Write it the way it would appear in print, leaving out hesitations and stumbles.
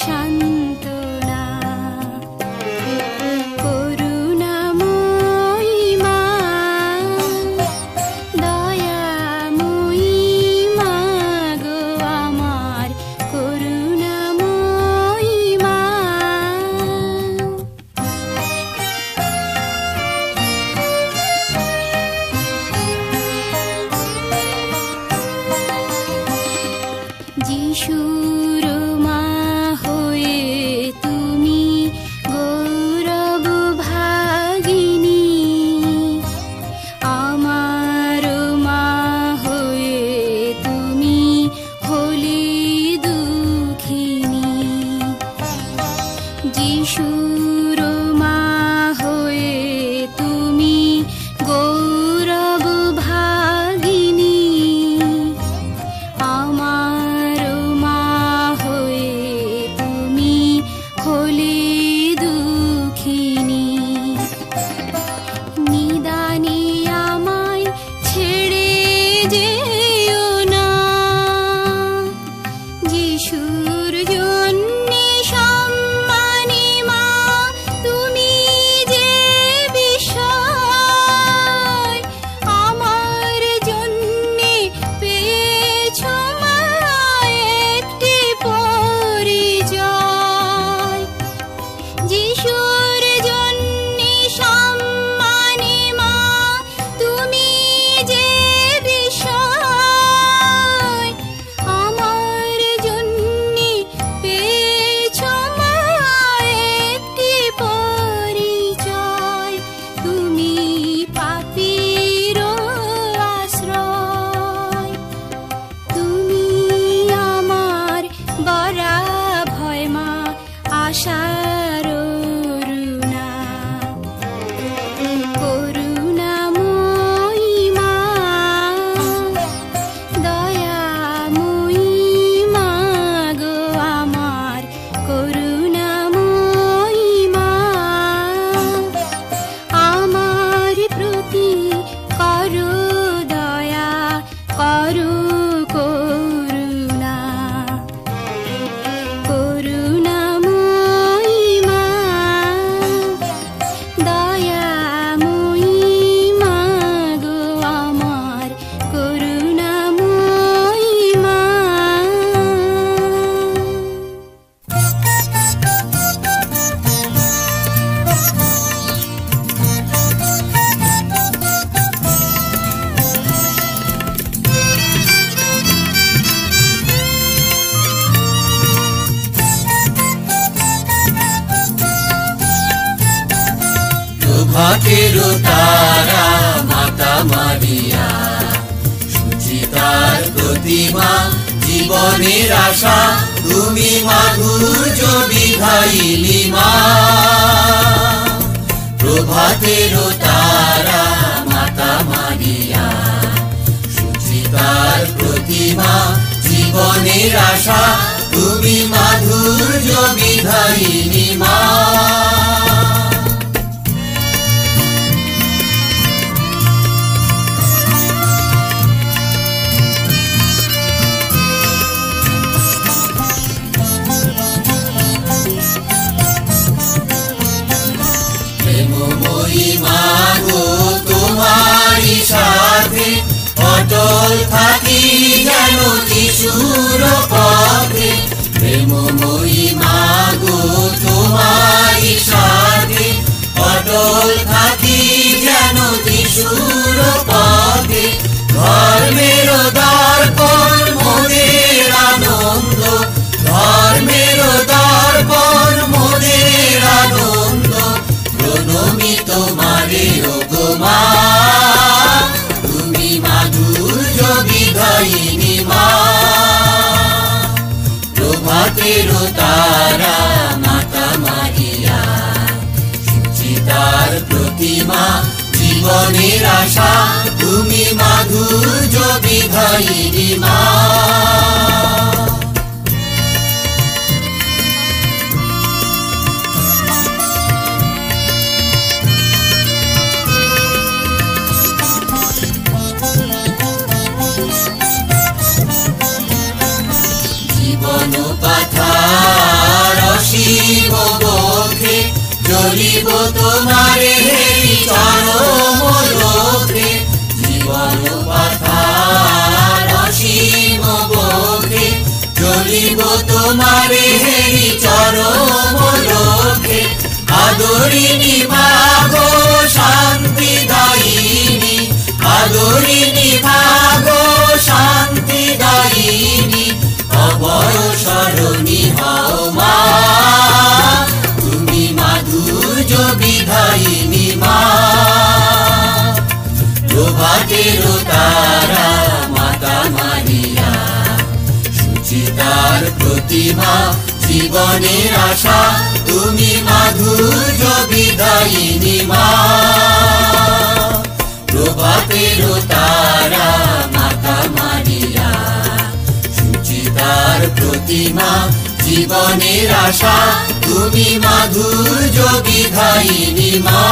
সান্ত্বনা। করুণাময়ী মা, দয়াময়ী মা গো আমার, করুণাময়ী মা। যিশুর মা হয়ে তুমি গৌরব ভাগিনী, আমার মা হয়ে তুমি হলি দুঃখিনী। যিশুর মা হয়ে তুমি গৌরব ভাগিনী, আমার মা হয়ে তুমি হলি দুঃখিনী। নিদানে আমায় ছেড়ে যেও না, যিশুর জন্যে সম্মানী মা তুমি যে বিষয়, আমার জন্যে পেয়েছ মা একটি পরিচয়। যিশুর জন্যে সম্মানী মা তুমি যে বিষয়, আমার জন্যে পেয়েছ মা একটি পরিচয়। তুমি পাপীর আশ্রয়, তুমি আমার গড়া ভয় মা, আশার অরুণা। করুণাময়ী মা, দয়াময়ী মা গো আমার, করুণাময়ী মা। আমার প্রতি করো দয়া, করো করুণা। করুণাময়ী মা, দয়াময়ী মা গো আমার, করুণাময়ী মা। প্রভাতের তারা মাতা মারিয়া, সুচিতার প্রতিমা জীবনের আশা, তুমি মাধুর্য বিধায়িনী মা। প্রভাতের তারা মাতা মারিয়া, সুচিতার প্রতিমা জীবনের আশা, তুমি মাধুর্য বিধায়িনী মা। প্রেমময়ী মা গো তোমারই সাথে অটল থাকি যেন যিশুর পথে। প্রেমময়ী মা গো তোমারই সাথে অটল থাকি যেন যিশুর পথে। ধর্মের দর্পণ মোদের আনন্দ, ধর্মের দর্পণ মোদের আনন্দ। প্রণমি তোমারে ও গো মা, তুমি মাধুর্য বিধায়িনী মা। প্রভাতের তারা মাতা মারিয়া, সুচিতার প্রতিমা জীবনের আশা, তুমি মাধুর্য বিধায়িনী মা। জীবন পাথার তোমারে হেরি চরম লক্ষ্যে আদরিণী মা গো শান্তিদায়িনী আদরিণী মা গো শান্তিদায়িনী অভয় শরণী হও মা তুমি মাধুর্য বিধায়িনী মা প্রভাতের তারা মাতা মারিয়া সুচিতার প্রতিমা জীবনের আশা তুমি মাধুর্য বিধায়িনী মা প্রভাতের তারা মাতা মারিয়া সুচিতার প্রতিমা জীবনের আশা তুমি মাধুর্য বিধায়িনী মা।